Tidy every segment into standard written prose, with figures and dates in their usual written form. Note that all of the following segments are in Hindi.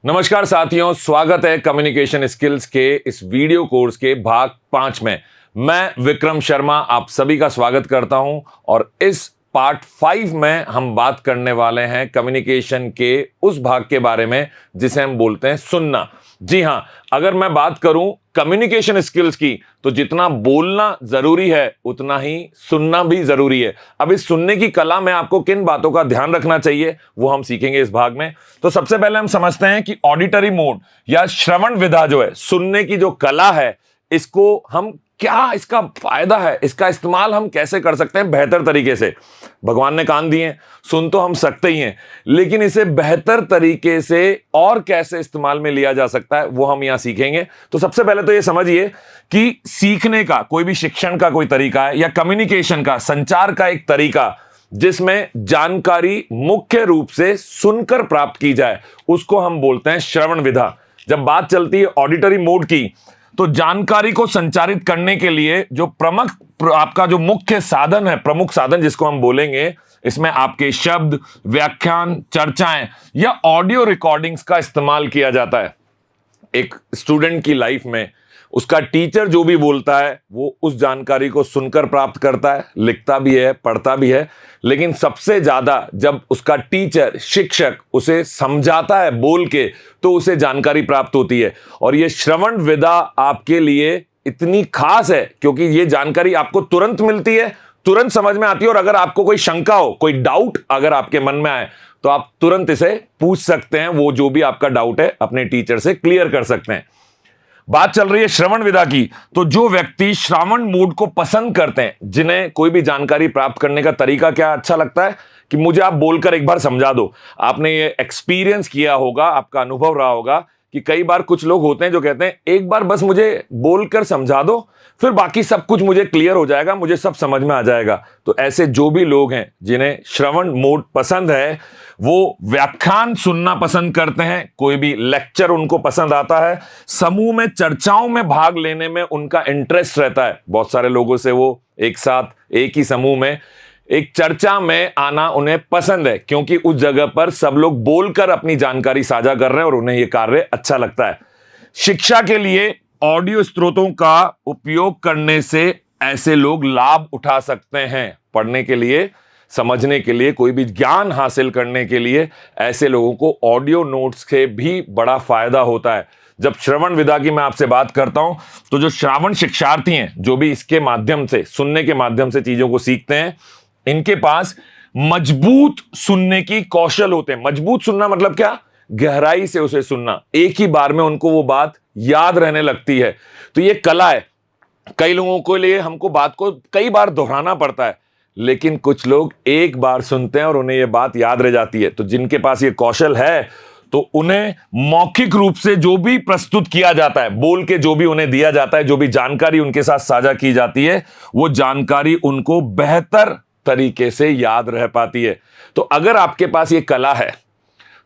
नमस्कार साथियों, स्वागत है कम्युनिकेशन स्किल्स के इस वीडियो कोर्स के भाग 5 में। मैं विक्रम शर्मा आप सभी का स्वागत करता हूं और इस पार्ट 5 में हम बात करने वाले हैं कम्युनिकेशन के उस भाग के बारे में जिसे हम बोलते हैं सुनना। जी हां, अगर मैं बात करूं कम्युनिकेशन स्किल्स की तो जितना बोलना जरूरी है उतना ही सुनना भी जरूरी है। अब इस सुनने की कला में आपको किन बातों का ध्यान रखना चाहिए वो हम सीखेंगे इस भाग में। तो सबसे पहले हम समझते हैं कि ऑडिटरी मोड या श्रवण विधा जो है, सुनने की जो कला है, इसको हम क्या इसका फायदा है, इसका इस्तेमाल हम कैसे कर सकते हैं बेहतर तरीके से। भगवान ने कान दिए, सुन तो हम सकते ही हैं, लेकिन इसे बेहतर तरीके से और कैसे इस्तेमाल में लिया जा सकता है वो हम यहां सीखेंगे। तो सबसे पहले तो ये समझिए कि सीखने का कोई भी शिक्षण का कोई तरीका है या कम्युनिकेशन का, संचार का एक तरीका जिसमें जानकारी मुख्य रूप से सुनकर प्राप्त की जाए, उसको हम बोलते हैं श्रवण विधा। जब बात चलती है ऑडिटरी मोड की, तो जानकारी को संचारित करने के लिए जो आपका जो मुख्य साधन है, प्रमुख साधन जिसको हम बोलेंगे, इसमें आपके शब्द, व्याख्यान, चर्चाएं या ऑडियो रिकॉर्डिंग्स का इस्तेमाल किया जाता है। एक स्टूडेंट की लाइफ में उसका टीचर जो भी बोलता है वो उस जानकारी को सुनकर प्राप्त करता है, लिखता भी है, पढ़ता भी है, लेकिन सबसे ज्यादा जब उसका टीचर, शिक्षक उसे समझाता है बोल के, तो उसे जानकारी प्राप्त होती है। और ये श्रवण विधा आपके लिए इतनी खास है क्योंकि ये जानकारी आपको तुरंत मिलती है, तुरंत समझ में आती है। और अगर आपको कोई शंका हो, कोई डाउट अगर आपके मन में आए, तो आप तुरंत इसे पूछ सकते हैं, वो जो भी आपका डाउट है अपने टीचर से क्लियर कर सकते हैं। बात चल रही है श्रवण विधा की, तो जो व्यक्ति श्रवण मोड को पसंद करते हैं, जिन्हें कोई भी जानकारी प्राप्त करने का तरीका क्या अच्छा लगता है कि मुझे आप बोलकर एक बार समझा दो। आपने ये एक्सपीरियंस किया होगा, आपका अनुभव रहा होगा कि कई बार कुछ लोग होते हैं जो कहते हैं एक बार बस मुझे बोलकर समझा दो, फिर बाकी सब कुछ मुझे क्लियर हो जाएगा, मुझे सब समझ में आ जाएगा। तो ऐसे जो भी लोग हैं जिन्हें श्रवण मोड पसंद है, वो व्याख्यान सुनना पसंद करते हैं, कोई भी लेक्चर उनको पसंद आता है, समूह में चर्चाओं में भाग लेने में उनका इंटरेस्ट रहता है। बहुत सारे लोगों से वो एक साथ एक ही समूह में एक चर्चा में आना उन्हें पसंद है क्योंकि उस जगह पर सब लोग बोलकर अपनी जानकारी साझा कर रहे हैं और उन्हें यह कार्य अच्छा लगता है। शिक्षा के लिए ऑडियो स्रोतों का उपयोग करने से ऐसे लोग लाभ उठा सकते हैं। पढ़ने के लिए, समझने के लिए, कोई भी ज्ञान हासिल करने के लिए ऐसे लोगों को ऑडियो नोट्स से भी बड़ा फायदा होता है। जब श्रवण विधा की मैं आपसे बात करता हूं, तो जो श्रावण शिक्षार्थी हैं, जो भी इसके माध्यम से, सुनने के माध्यम से चीजों को सीखते हैं, इनके पास मजबूत सुनने की कौशल होते हैं। मजबूत सुनना मतलब क्या? गहराई से उसे सुनना, एक ही बार में उनको वो बात याद रहने लगती है। तो ये कला है। कई लोगों के लिए हमको बात को कई बार दोहराना पड़ता है, लेकिन कुछ लोग एक बार सुनते हैं और उन्हें यह बात याद रह जाती है। तो जिनके पास ये कौशल है, तो उन्हें मौखिक रूप से जो भी प्रस्तुत किया जाता है, बोल के जो भी उन्हें दिया जाता है, जो भी जानकारी उनके साथ साझा की जाती है, वो जानकारी उनको बेहतर तरीके से याद रह पाती है। तो अगर आपके पास ये कला है,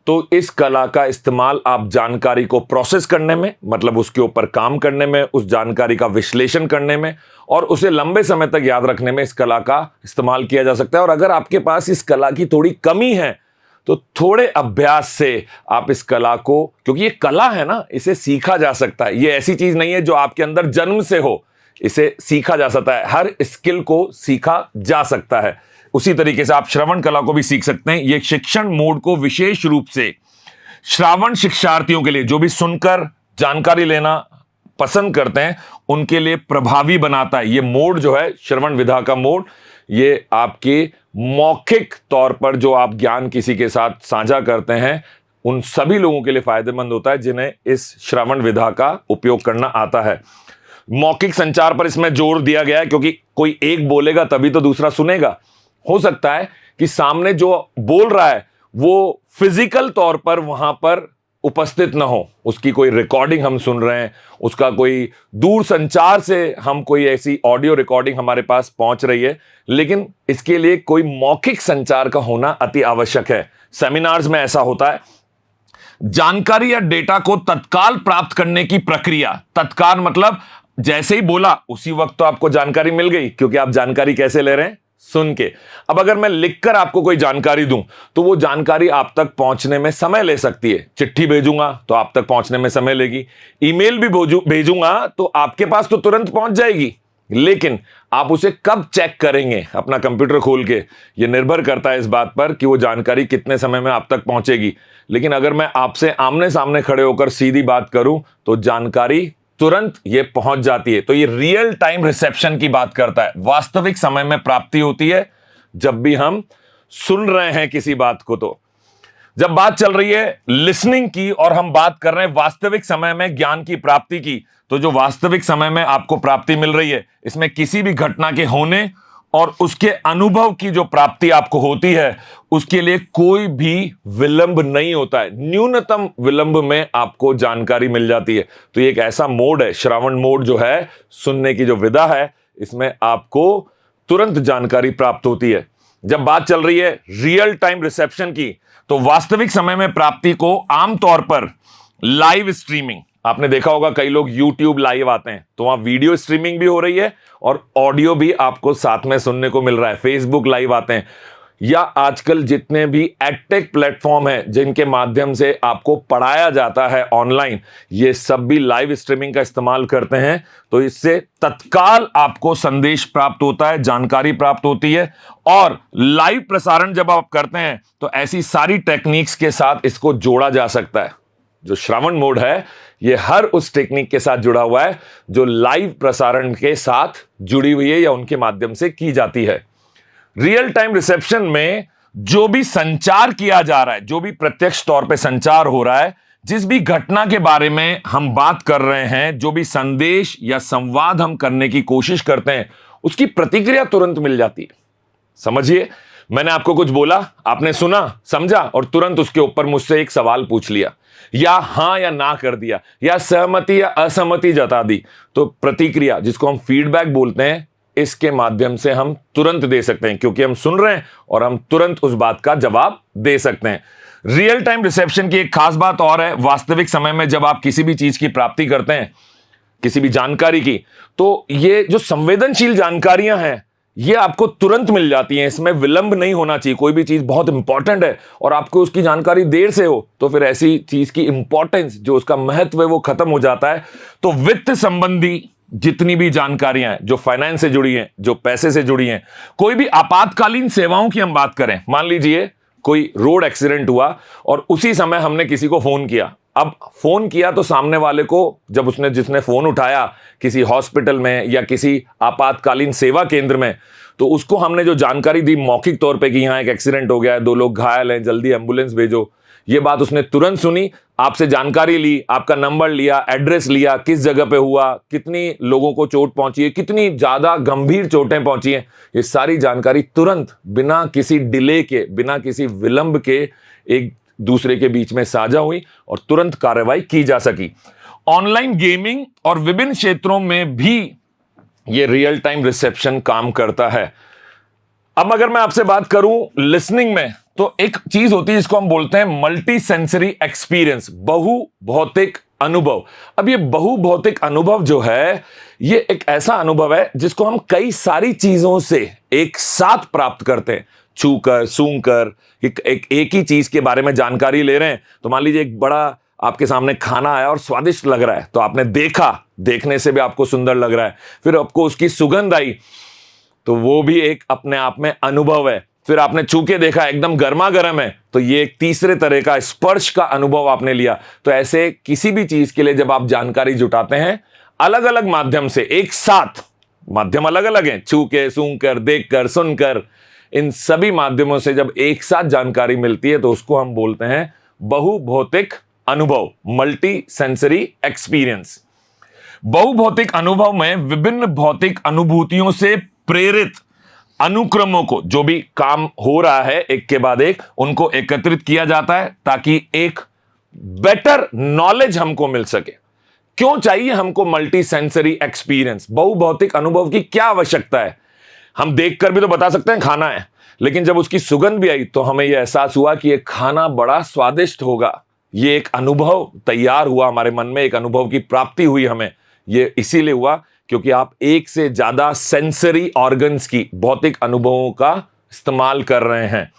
तो इस कला का इस्तेमाल आप जानकारी को प्रोसेस करने में, मतलब उसके ऊपर काम करने में, उस जानकारी का विश्लेषण करने में और उसे लंबे समय तक याद रखने में इस कला का इस्तेमाल किया जा सकता है। और अगर आपके पास इस कला की थोड़ी कमी है, तो थोड़े अभ्यास से आप इस कला को, क्योंकि ये कला है ना, इसे सीखा जा सकता है। ये ऐसी चीज नहीं है जो आपके अंदर जन्म से हो, इसे सीखा जा सकता है। हर स्किल को सीखा जा सकता है। उसी तरीके से आप श्रवण कला को भी सीख सकते हैं। ये शिक्षण मोड को विशेष रूप से श्रावण शिक्षार्थियों के लिए, जो भी सुनकर जानकारी लेना पसंद करते हैं, उनके लिए प्रभावी बनाता है। ये मोड जो है, श्रवण विधा का मोड, ये आपके मौखिक तौर पर जो आप ज्ञान किसी के साथ साझा करते हैं, उन सभी लोगों के लिए फायदेमंद होता है जिन्हें इस श्रवण विधा का उपयोग करना आता है। मौखिक संचार पर इसमें जोर दिया गया है क्योंकि कोई एक बोलेगा तभी तो दूसरा सुनेगा। हो सकता है कि सामने जो बोल रहा है वो फिजिकल तौर पर वहां पर उपस्थित ना हो, उसकी कोई रिकॉर्डिंग हम सुन रहे हैं, उसका कोई दूर संचार से हम कोई ऐसी ऑडियो रिकॉर्डिंग हमारे पास पहुंच रही है, लेकिन इसके लिए कोई मौखिक संचार का होना अति आवश्यक है। सेमिनार्स में ऐसा होता है। जानकारी या डेटा को तत्काल प्राप्त करने की प्रक्रिया, तत्काल मतलब जैसे ही बोला उसी वक्त तो आपको जानकारी मिल गई, क्योंकि आप जानकारी कैसे ले रहे हैं? सुन के। अब अगर मैं लिखकर आपको कोई जानकारी दूं तो वो जानकारी आप तक पहुंचने में समय ले सकती है। चिट्ठी भेजूंगा तो आप तक पहुंचने में समय लेगी, ईमेल भी भेजूंगा तो आपके पास तो तुरंत पहुंच जाएगी, लेकिन आप उसे कब चेक करेंगे अपना कंप्यूटर खोल के, यह निर्भर करता है इस बात पर कि वो जानकारी कितने समय में आप तक पहुंचेगी। लेकिन अगर मैं आपसे आमने सामने खड़े होकर सीधी बात करूं तो जानकारी तुरंत ये पहुंच जाती है। तो ये रियल टाइम रिसेप्शन की बात करता है, वास्तविक समय में प्राप्ति होती है जब भी हम सुन रहे हैं किसी बात को। तो जब बात चल रही है लिसनिंग की और हम बात कर रहे हैं वास्तविक समय में ज्ञान की प्राप्ति की, तो जो वास्तविक समय में आपको प्राप्ति मिल रही है इसमें किसी भी घटना के होने और उसके अनुभव की जो प्राप्ति आपको होती है उसके लिए कोई भी विलंब नहीं होता है, न्यूनतम विलंब में आपको जानकारी मिल जाती है। तो ये एक ऐसा मोड है, श्रवण मोड जो है, सुनने की जो विधा है, इसमें आपको तुरंत जानकारी प्राप्त होती है। जब बात चल रही है रियल टाइम रिसेप्शन की, तो वास्तविक समय में प्राप्ति को आमतौर पर लाइव स्ट्रीमिंग, आपने देखा होगा कई लोग YouTube लाइव आते हैं तो वहां वीडियो स्ट्रीमिंग भी हो रही है और ऑडियो भी आपको साथ में सुनने को मिल रहा है। फेसबुक लाइव आते हैं, या आजकल जितने भी एडटेक प्लेटफॉर्म हैं जिनके माध्यम से आपको पढ़ाया जाता है ऑनलाइन, ये सब भी लाइव स्ट्रीमिंग का इस्तेमाल करते हैं। तो इससे तत्काल आपको संदेश प्राप्त होता है, जानकारी प्राप्त होती है। और लाइव प्रसारण जब आप करते हैं तो ऐसी सारी टेक्निक्स के साथ इसको जोड़ा जा सकता है। जो श्रवण मोड है ये हर उस टेक्निक के साथ जुड़ा हुआ है जो लाइव प्रसारण के साथ जुड़ी हुई है या उनके माध्यम से की जाती है। रियल टाइम रिसेप्शन में जो भी संचार किया जा रहा है, जो भी प्रत्यक्ष तौर पे संचार हो रहा है, जिस भी घटना के बारे में हम बात कर रहे हैं, जो भी संदेश या संवाद हम करने की कोशिश करते हैं, उसकी प्रतिक्रिया तुरंत मिल जाती है। समझिए, मैंने आपको कुछ बोला, आपने सुना, समझा और तुरंत उसके ऊपर मुझसे एक सवाल पूछ लिया, या हां या ना कर दिया, या सहमति या असहमति जता दी। तो प्रतिक्रिया, जिसको हम फीडबैक बोलते हैं, इसके माध्यम से हम तुरंत दे सकते हैं, क्योंकि हम सुन रहे हैं और हम तुरंत उस बात का जवाब दे सकते हैं। रियल टाइम रिसेप्शन की एक खास बात और है, वास्तविक समय में जब आप किसी भी चीज की प्राप्ति करते हैं, किसी भी जानकारी की, तो ये जो संवेदनशील जानकारियां हैं ये आपको तुरंत मिल जाती हैं, इसमें विलंब नहीं होना चाहिए। कोई भी चीज बहुत इंपॉर्टेंट है और आपको उसकी जानकारी देर से हो तो फिर ऐसी चीज की इंपॉर्टेंस, जो उसका महत्व है, वो खत्म हो जाता है। तो वित्त संबंधी जितनी भी जानकारियां हैं, जो फाइनेंस से जुड़ी हैं, जो पैसे से जुड़ी हैं, कोई भी आपातकालीन सेवाओं की हम बात करें, मान लीजिए कोई रोड एक्सीडेंट हुआ और उसी समय हमने किसी को फोन किया। अब फोन किया तो सामने वाले को, जब जिसने फोन उठाया किसी हॉस्पिटल में या किसी आपातकालीन सेवा केंद्र में, तो उसको हमने जो जानकारी दी मौखिक तौर पे कि यहां एक एक्सीडेंट हो गया है, 2 लोग घायल हैं, जल्दी एम्बुलेंस भेजो, ये बात उसने तुरंत सुनी, आपसे जानकारी ली, आपका नंबर लिया, एड्रेस लिया, किस जगह पे हुआ, कितनी लोगों को चोट पहुंची है, कितनी ज्यादा गंभीर चोटें पहुंची हैं, ये सारी जानकारी तुरंत बिना किसी डिले के, बिना किसी विलंब के एक दूसरे के बीच में साझा हुई और तुरंत कार्रवाई की जा सकी। ऑनलाइन गेमिंग और विभिन्न क्षेत्रों में भी ये रियल टाइम रिसेप्शन काम करता है। अब अगर मैं आपसे बात करूं लिसनिंग में, तो एक चीज होती है जिसको हम बोलते हैं मल्टी सेंसरी एक्सपीरियंस, बहु भौतिक अनुभव। अब ये बहु भौतिक अनुभव जो है, ये एक ऐसा अनुभव है जिसको हम कई सारी चीजों से एक साथ प्राप्त करते हैं। छूकर, सूंघकर, एक ही चीज के बारे में जानकारी ले रहे हैं। तो मान लीजिए एक बड़ा आपके सामने खाना आया और स्वादिष्ट लग रहा है, तो आपने देखा, देखने से भी आपको सुंदर लग रहा है, फिर आपको उसकी सुगंध आई, तो वो भी एक अपने आप में अनुभव है। फिर आपने छू के देखा, एकदम गर्मा गर्म है, तो ये एक तीसरे तरह का स्पर्श का अनुभव आपने लिया। तो ऐसे किसी भी चीज के लिए जब आप जानकारी जुटाते हैं अलग अलग माध्यम से, एक साथ, माध्यम अलग अलग हैं, छू के, सूंघ कर, देख कर, सुनकर, इन सभी माध्यमों से जब एक साथ जानकारी मिलती है तो उसको हम बोलते हैं बहुभौतिक अनुभव, मल्टी सेंसरी एक्सपीरियंस। बहुभौतिक अनुभव में विभिन्न भौतिक अनुभूतियों से प्रेरित अनुक्रमों को, जो भी काम हो रहा है एक के बाद एक, उनको एकत्रित किया जाता है ताकि एक बेटर नॉलेज हमको मिल सके। क्यों चाहिए हमको मल्टी सेंसरी एक्सपीरियंस? बहुभौतिक अनुभव की क्या आवश्यकता है? हम देखकर भी तो बता सकते हैं खाना है, लेकिन जब उसकी सुगंध भी आई तो हमें यह एहसास हुआ कि यह खाना बड़ा स्वादिष्ट होगा। यह एक अनुभव तैयार हुआ हमारे मन में, एक अनुभव की प्राप्ति हुई हमें। यह इसीलिए हुआ क्योंकि आप एक से ज्यादा सेंसरी ऑर्गन्स की भौतिक अनुभवों का इस्तेमाल कर रहे हैं।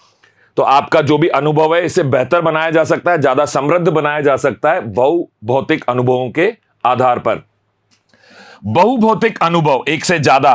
तो आपका जो भी अनुभव है इसे बेहतर बनाया जा सकता है, ज्यादा समृद्ध बनाया जा सकता है बहु भौतिक अनुभवों के आधार पर। बहु भौतिक अनुभव एक से ज्यादा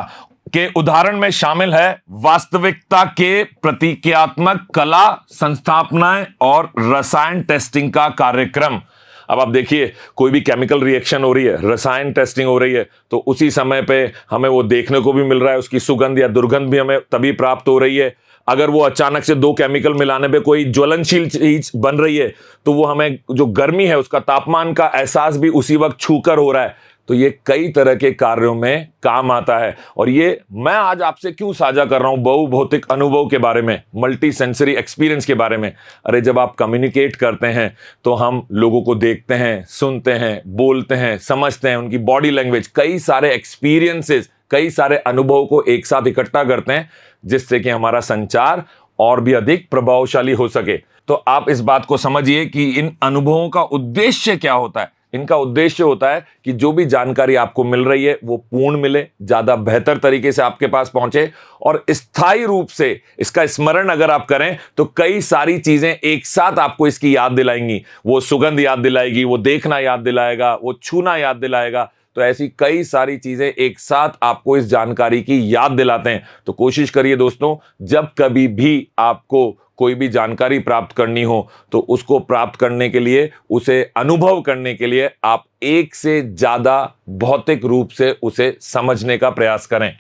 के उदाहरण में शामिल है वास्तविकता के प्रतीकात्मक कला संस्थापनाएं और रसायन टेस्टिंग का कार्यक्रम। अब आप देखिए, कोई भी केमिकल रिएक्शन हो रही है, रसायन टेस्टिंग हो रही है, तो उसी समय पे हमें वो देखने को भी मिल रहा है, उसकी सुगंध या दुर्गंध भी हमें तभी प्राप्त हो रही है। अगर वो अचानक से दो केमिकल मिलाने पे कोई ज्वलनशील चीज बन रही है तो वो हमें जो गर्मी है उसका तापमान का एहसास भी उसी वक्त छूकर हो रहा है। तो ये कई तरह के कार्यों में काम आता है। और ये मैं आज आपसे क्यों साझा कर रहा हूं बहु भौतिक अनुभव के बारे में, मल्टी सेंसरी एक्सपीरियंस के बारे में। अरे जब आप कम्युनिकेट करते हैं तो हम लोगों को देखते हैं, सुनते हैं, बोलते हैं, समझते हैं, उनकी बॉडी लैंग्वेज, कई सारे एक्सपीरियंसेस, कई सारे अनुभवों को एक साथ इकट्ठा करते हैं जिससे कि हमारा संचार और भी अधिक प्रभावशाली हो सके। तो आप इस बात को समझिए कि इन अनुभवों का उद्देश्य क्या होता है। इनका उद्देश्य होता है कि जो भी जानकारी आपको मिल रही है वो पूर्ण मिले, ज्यादा बेहतर तरीके से आपके पास पहुंचे और स्थायी रूप से इसका स्मरण अगर आप करें तो कई सारी चीजें एक साथ आपको इसकी याद दिलाएंगी। वो सुगंध याद दिलाएगी, वो देखना याद दिलाएगा, वो छूना याद दिलाएगा। तो ऐसी कई सारी चीजें एक साथ आपको इस जानकारी की याद दिलाते हैं। तो कोशिश करिए दोस्तों, जब कभी भी आपको कोई भी जानकारी प्राप्त करनी हो तो उसको प्राप्त करने के लिए, उसे अनुभव करने के लिए आप एक से ज्यादा भौतिक रूप से उसे समझने का प्रयास करें।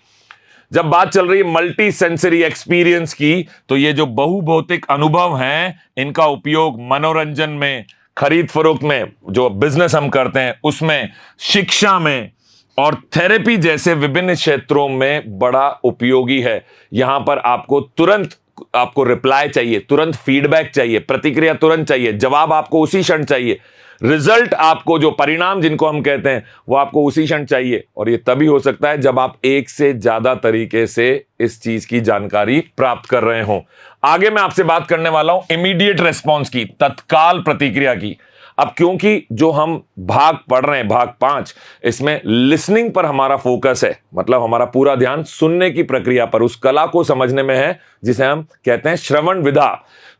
जब बात चल रही है मल्टी सेंसरी एक्सपीरियंस की, तो ये जो बहुभौतिक अनुभव हैं इनका उपयोग मनोरंजन में, खरीद फरोख्त में, जो बिजनेस हम करते हैं उसमें, शिक्षा में और थेरेपी जैसे विभिन्न क्षेत्रों में बड़ा उपयोगी है। यहां पर आपको रिप्लाई चाहिए, तुरंत फीडबैक चाहिए, प्रतिक्रिया तुरंत चाहिए, जवाब आपको उसी क्षण चाहिए, रिजल्ट आपको, जो परिणाम जिनको हम कहते हैं, वो आपको उसी क्षण चाहिए। और ये तभी हो सकता है जब आप एक से ज्यादा तरीके से इस चीज की जानकारी प्राप्त कर रहे हो। आगे मैं आपसे बात करने वाला हूं इमीडिएट रेस्पॉन्स की, तत्काल प्रतिक्रिया की। अब क्योंकि जो हम भाग पढ़ रहे हैं, भाग 5, इसमें लिसनिंग पर हमारा फोकस है, मतलब हमारा पूरा ध्यान सुनने की प्रक्रिया पर, उस कला को समझने में है जिसे हम कहते हैं श्रवण विधा।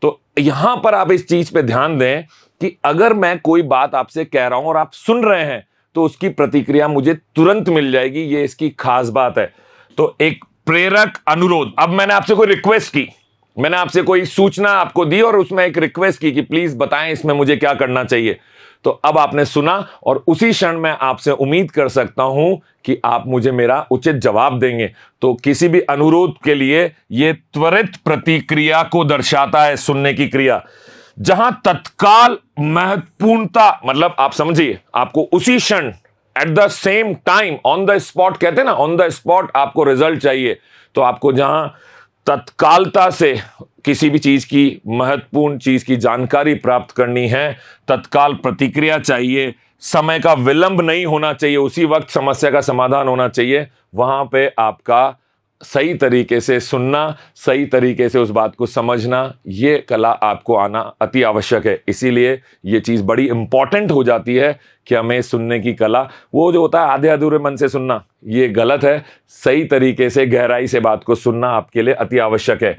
तो यहां पर आप इस चीज पे ध्यान दें कि अगर मैं कोई बात आपसे कह रहा हूं और आप सुन रहे हैं तो उसकी प्रतिक्रिया मुझे तुरंत मिल जाएगी। ये इसकी खास बात है। तो एक प्रेरक अनुरोध, अब मैंने आपसे कोई रिक्वेस्ट की, मैंने आपसे कोई सूचना आपको दी और उसमें एक रिक्वेस्ट की कि प्लीज बताएं इसमें मुझे क्या करना चाहिए। तो अब आपने सुना और उसी क्षण मैं आपसे उम्मीद कर सकता हूं कि आप मुझे मेरा उचित जवाब देंगे। तो किसी भी अनुरोध के लिए यह त्वरित प्रतिक्रिया को दर्शाता है, सुनने की क्रिया, जहां तत्काल महत्वपूर्णता, मतलब आप समझिए, आपको उसी क्षण, at the same time, on the spot कहते हैं ना, ऑन द स्पॉट आपको रिजल्ट चाहिए। तो आपको जहां तत्कालता से किसी भी चीज की, महत्वपूर्ण चीज की जानकारी प्राप्त करनी है, तत्काल प्रतिक्रिया चाहिए, समय का विलंब नहीं होना चाहिए, उसी वक्त समस्या का समाधान होना चाहिए, वहां पे आपका सही तरीके से सुनना, सही तरीके से उस बात को समझना, ये कला आपको आना अति आवश्यक है। इसीलिए ये चीज बड़ी इंपॉर्टेंट हो जाती है कि हमें सुनने की कला, वो जो होता है आधे अधूरे मन से सुनना, ये गलत है। सही तरीके से गहराई से बात को सुनना आपके लिए अति आवश्यक है।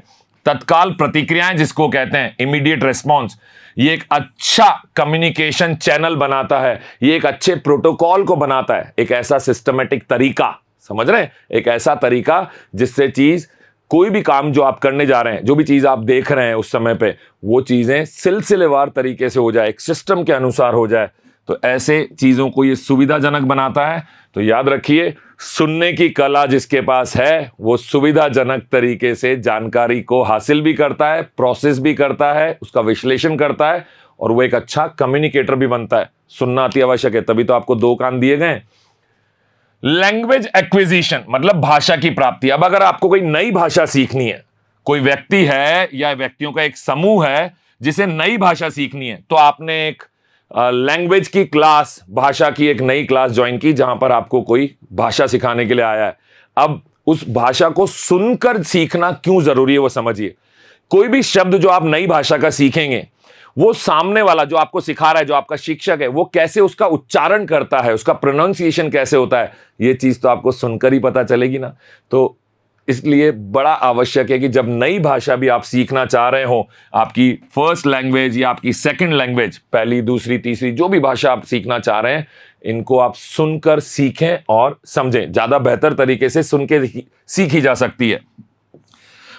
तत्काल प्रतिक्रियाएं जिसको कहते हैं इमीडिएट रेस्पॉन्स, ये एक अच्छा कम्युनिकेशन चैनल बनाता है, ये एक अच्छे प्रोटोकॉल को बनाता है, एक ऐसा सिस्टमेटिक तरीका, समझ रहे हैं, एक ऐसा तरीका जिससे चीज, कोई भी काम जो आप करने जा रहे हैं, जो भी चीज आप देख रहे हैं उस समय पे, वो चीजें सिलसिलेवार तरीके से हो जाए, एक सिस्टम के अनुसार हो जाए। तो ऐसे चीजों को ये सुविधाजनक बनाता है। तो याद रखिए, सुनने की कला जिसके पास है वो सुविधाजनक तरीके से जानकारी को हासिल भी करता है, प्रोसेस भी करता है, उसका विश्लेषण करता है और वो एक अच्छा कम्युनिकेटर भी बनता है। सुनना अति आवश्यक है, तभी तो आपको 2 कान दिए गए। लैंग्वेज एक्विजिशन मतलब भाषा की प्राप्ति। अब अगर आपको कोई नई भाषा सीखनी है, कोई व्यक्ति है या व्यक्तियों का एक समूह है जिसे नई भाषा सीखनी है, तो आपने एक लैंग्वेज की क्लास, भाषा की एक नई क्लास ज्वाइन की जहां पर आपको कोई भाषा सिखाने के लिए आया है। अब उस भाषा को सुनकर सीखना क्यों जरूरी है वो समझिए। कोई भी शब्द जो आप नई भाषा का सीखेंगे वो सामने वाला जो आपको सिखा रहा है, जो आपका शिक्षक है, वो कैसे उसका उच्चारण करता है, उसका प्रोनाउंसिएशन कैसे होता है, ये चीज तो आपको सुनकर ही पता चलेगी ना। तो इसलिए बड़ा आवश्यक है कि जब नई भाषा भी आप सीखना चाह रहे हो, आपकी फर्स्ट लैंग्वेज या आपकी सेकंड लैंग्वेज, पहली, दूसरी, तीसरी, जो भी भाषा आप सीखना चाह रहे हैं, इनको आप सुनकर सीखें और समझें। ज्यादा बेहतर तरीके से सुन के सीखी जा सकती है।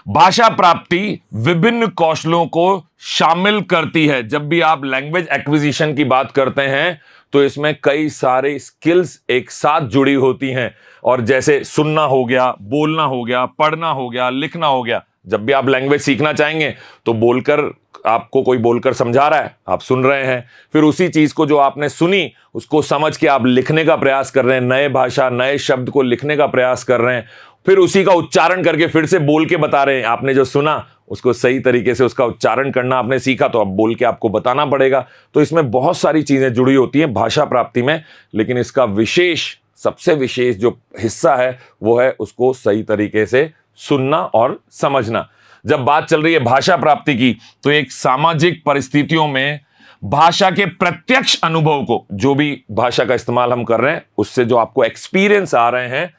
भाषा प्राप्ति विभिन्न कौशलों को शामिल करती है। जब भी आप लैंग्वेज एक्विजिशन की बात करते हैं तो इसमें कई सारे स्किल्स एक साथ जुड़ी होती हैं, और जैसे सुनना हो गया, बोलना हो गया, पढ़ना हो गया, लिखना हो गया। जब भी आप लैंग्वेज सीखना चाहेंगे तो बोलकर, आपको कोई बोलकर समझा रहा है, आप सुन रहे हैं, फिर उसी चीज को जो आपने सुनी उसको समझ के आप लिखने का प्रयास कर रहे हैं, नए भाषा, नए शब्द को लिखने का प्रयास कर रहे हैं, फिर उसी का उच्चारण करके फिर से बोल के बता रहे हैं। आपने जो सुना उसको सही तरीके से उसका उच्चारण करना आपने सीखा, तो अब बोल के आपको बताना पड़ेगा। तो इसमें बहुत सारी चीजें जुड़ी होती हैं भाषा प्राप्ति में, लेकिन इसका विशेष, सबसे विशेष जो हिस्सा है वो है उसको सही तरीके से सुनना और समझना। जब बात चल रही है भाषा प्राप्ति की, तो एक सामाजिक परिस्थितियों में भाषा के प्रत्यक्ष अनुभव को, जो भी भाषा का इस्तेमाल हम कर रहे हैं उससे जो आपको एक्सपीरियंस आ रहे हैं,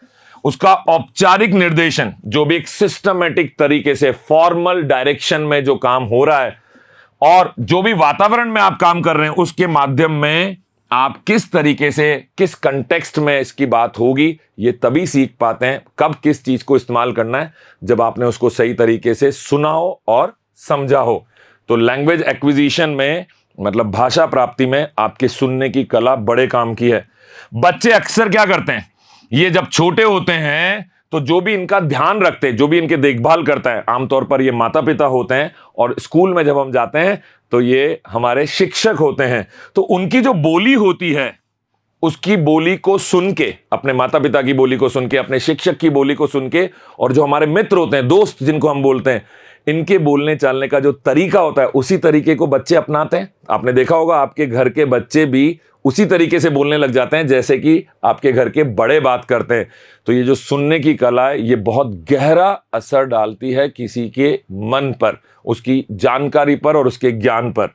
उसका औपचारिक निर्देशन, जो भी एक सिस्टमेटिक तरीके से फॉर्मल डायरेक्शन में जो काम हो रहा है, और जो भी वातावरण में आप काम कर रहे हैं उसके माध्यम में आप किस तरीके से, किस कंटेक्स्ट में इसकी बात होगी, ये तभी सीख पाते हैं कब किस चीज को इस्तेमाल करना है, जब आपने उसको सही तरीके से सुना हो और समझा हो। तो लैंग्वेज एक्विजिशन में, मतलब भाषा प्राप्ति में, आपके सुनने की कला बड़े काम की है। बच्चे अक्सर क्या करते हैं, ये जब छोटे होते हैं तो जो भी इनका ध्यान रखते हैं, जो भी इनके देखभाल करता है, आमतौर पर ये माता पिता होते हैं, और स्कूल में जब हम जाते हैं तो ये हमारे शिक्षक होते हैं। तो उनकी जो बोली होती है, उसकी बोली को सुन के, अपने माता पिता की बोली को सुन के, अपने शिक्षक की बोली को सुन के, और जो हमारे मित्र होते हैं, दोस्त जिनको हम बोलते हैं, इनके बोलने चालने का जो तरीका होता है, उसी तरीके को बच्चे अपनाते हैं। आपने देखा होगा आपके घर के बच्चे भी उसी तरीके से बोलने लग जाते हैं जैसे कि आपके घर के बड़े बात करते हैं। तो ये जो सुनने की कला है, ये बहुत गहरा असर डालती है किसी के मन पर, उसकी जानकारी पर और उसके ज्ञान पर।